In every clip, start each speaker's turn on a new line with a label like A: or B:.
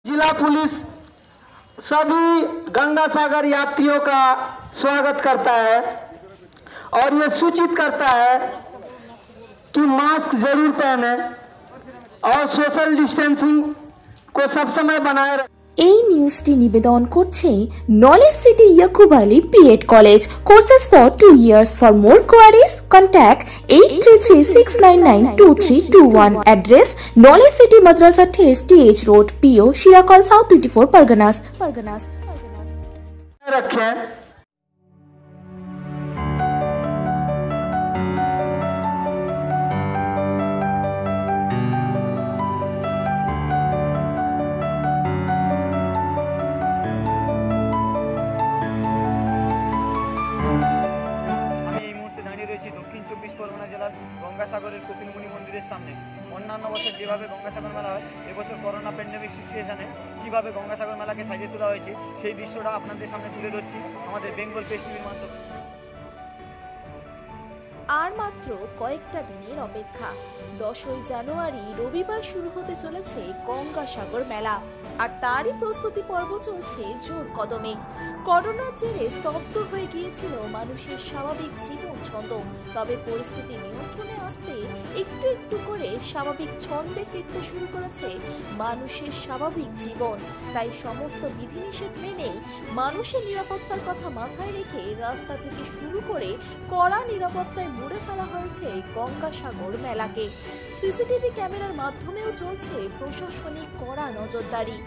A: जिला पुलिस सभी गंगा सागर यात्रियों का स्वागत करता है और ये सूचित करता है कि मास्क जरूर पहने और सोशल डिस्टेंसिंग को सब समय बनाए रखें।
B: এই নিউজটি নিবেদন করছে knowledge city Yakub Ali B Ed college courses for 2 years for more queries contact 8336992321 address knowledge city Madrasa ঠেস TH road PO Shirakol south 24 Parganas
A: रखें।
C: দক্ষিণ 24 পরগনা জেলার গঙ্গাসাগরের কপিলমুনি মন্দিরের সামনে অন্যান্য বছর যেভাবে গঙ্গাসাগর মেলা হয় এবছর করোনা প্যান্ডেমিক সিচুয়েশনে কীভাবে গঙ্গাসাগর মেলাকে সাজিয়ে তোলা হয়েছে সেই দৃশ্যটা আপনাদের সামনে তুলে ধরছি আমাদের বেঙ্গল প্রেস টিভির মাধ্যমে।
B: আর মাত্র কয়েকটা দিনের অপেক্ষা। 10ই জানুয়ারি রবিবার শুরু হতে চলেছে গঙ্গাসাগর মেলা, আর তারই প্রস্তুতি পর্ব চলছে জোর কদমে। করোনার জেরে স্তব্ধ হয়ে গিয়েছিল মানুষের স্বাভাবিক জীবন ছন্দ, তবে পরিস্থিতি নিয়ন্ত্রণে আসতে একটু একটু করে স্বাভাবিক ছন্দে ফিরতে শুরু করেছে মানুষের স্বাভাবিক জীবন। তাই সমস্ত বিধিনিষেধ মেনেই মানুষের নিরাপত্তার কথা মাথায় রেখে রাস্তা থেকে শুরু করে কড়া নিরাপত্তায় মুড়ে ফেলা হয়েছে গঙ্গাসাগর মেলাকে। সিসিটিভি ক্যামেরার মাধ্যমেও চলছে প্রশাসনিক কড়া নজরদারি।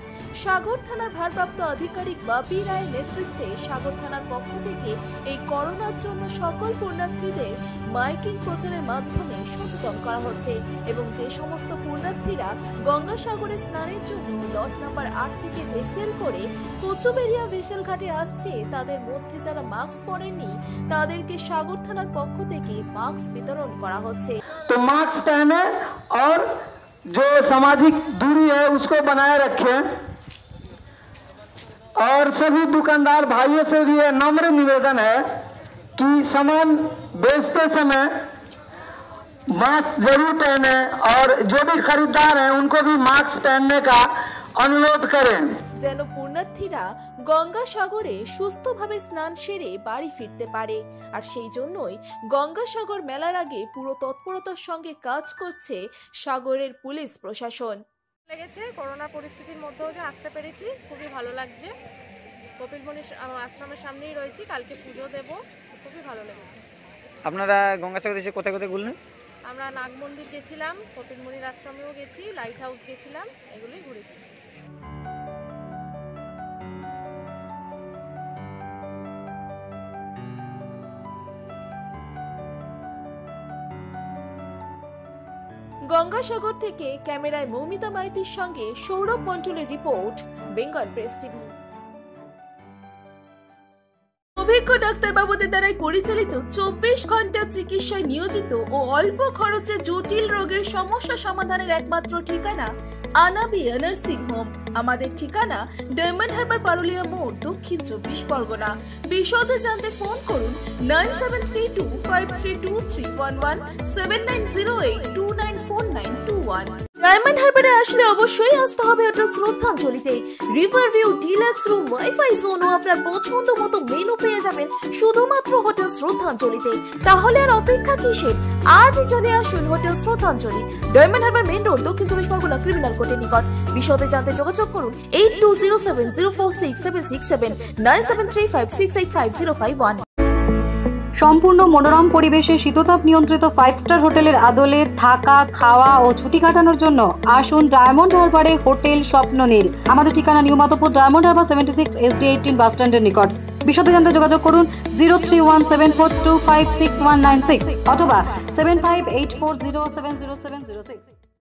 B: সাগর থানার ভারপ্রাপ্ত আধিকারিক বাপি রায়ের নেতৃত্বে সাগর থানার পক্ষ থেকে এই করোনার জন্য সকল পুণ্যার্থীদের মাইকিং প্রচারের মাধ্যমে সচেতন করা হচ্ছে এবং যে সমস্ত পুণ্যার্থীরা গঙ্গাসাগরে স্নানের জন্য লট নাম্বার 8 থেকে ভেসেল করে কোচুবেরিয়া ভেসেল ঘাটে আসছে তাদের মধ্যে যারা মাস্ক পরেননি তাদেরকে সাগর থানার পক্ষ থেকে मास्क वितरण करा होच्छे।
A: तो मास्क पहने और जो सामाजिक दूरी है उसको बनाए रखें और सभी दुकानदार भाइयों से भी ये नम्र निवेदन है कि सामान बेचते समय मास्क जरूर पहने और जो भी खरीदार हैं उनको भी मास्क पहनने का अनुरोध करें।
B: যেন পুণ্যার্থীরা গঙ্গাসাগরে সুস্থভাবে স্নান সেরে বাড়ি ফিরতে পারে, আর সেই জন্যই গঙ্গাসাগর মেলার আগে পুরো তৎপরতার সঙ্গে কাজ করছে সাগরের পুলিশ প্রশাসন।
D: লেগেছে করোনা পরিস্থিতির মধ্যেও যে আসতে পেরেছি খুবই ভালো লাগছে। কপিলমুনি আশ্রমের সামনেই রয়েছি, কালকে পুজো দেব, খুবই ভালো লেগেছে।
C: আপনারা গঙ্গাসাগর এসে কোথায় কোথায় ঘুরলেন?
D: আমরা নাগ মন্দির গেছিলাম, কপিলমুনির আশ্রমেও গেছি, লাইট হাউস গেছিলাম, এগুলোই ঘুরেছি।
B: গঙ্গাসাগর থেকে ক্যামেরায় মৌমিতা মাইতির সঙ্গে সৌরভ মন্ডলের রিপোর্ট, বেঙ্গল প্রেস টিভি। অভিজ্ঞ ডাক্তারবাবুদের দ্বারাই পরিচালিত 24 ঘন্টা চিকিৎসায় নিয়োজিত ও অল্প খরচে জটিল রোগের সমস্যা সমাধানের একমাত্র ঠিকানা আনাবিয়া নার্সিং হোম। আমাদের ঠিকানা ডায়মন্ড হারবার পারুলিয়া মোড়, দক্ষিণ 24 পরগনা। বিশদে জানতে ফোন করুন 9732532311 7908294921। ডায়মন্ড হারবারে আসলে অবশ্যই আসতে হবে হোটেল শ্রদ্ধাঞ্জলিতে। River view, deluxe room, wifi zone ও আপনার পছন্দ মতো মেনু পেয়ে যাবেন শুধুমাত্র হোটেল শ্রদ্ধাঞ্জলিতে। তাহলে আর অপেক্ষা কিসের? আজই চলে আসুন হোটেল শ্রদ্ধাঞ্জলি, ডায়মন্ড হারবার মেইন রোড, দক্ষিণ 24 পরগনা, ক্রিমিনাল কোর্টের নিকট। বিশদে জানতে যোগাযোগ করুন 8207046767 9735685051।
E: সম্পূর্ণ মনোরম পরিবেশে শীততাপ নিয়ন্ত্রিত 5 স্টার হোটেলের আদলে থাকা, খাওয়া ও ছুটি কাটানোর জন্য আসুন ডায়মন্ড হারবারে হোটেল স্বপ্ননীল। আমাদের ঠিকানা new Madhabpur, diamond Harbour 76 SD18 বাস স্ট্যান্ডের নিকট। বিশদে জানতে যোগাযোগ করুন 031742566196 অথবা 7584070706।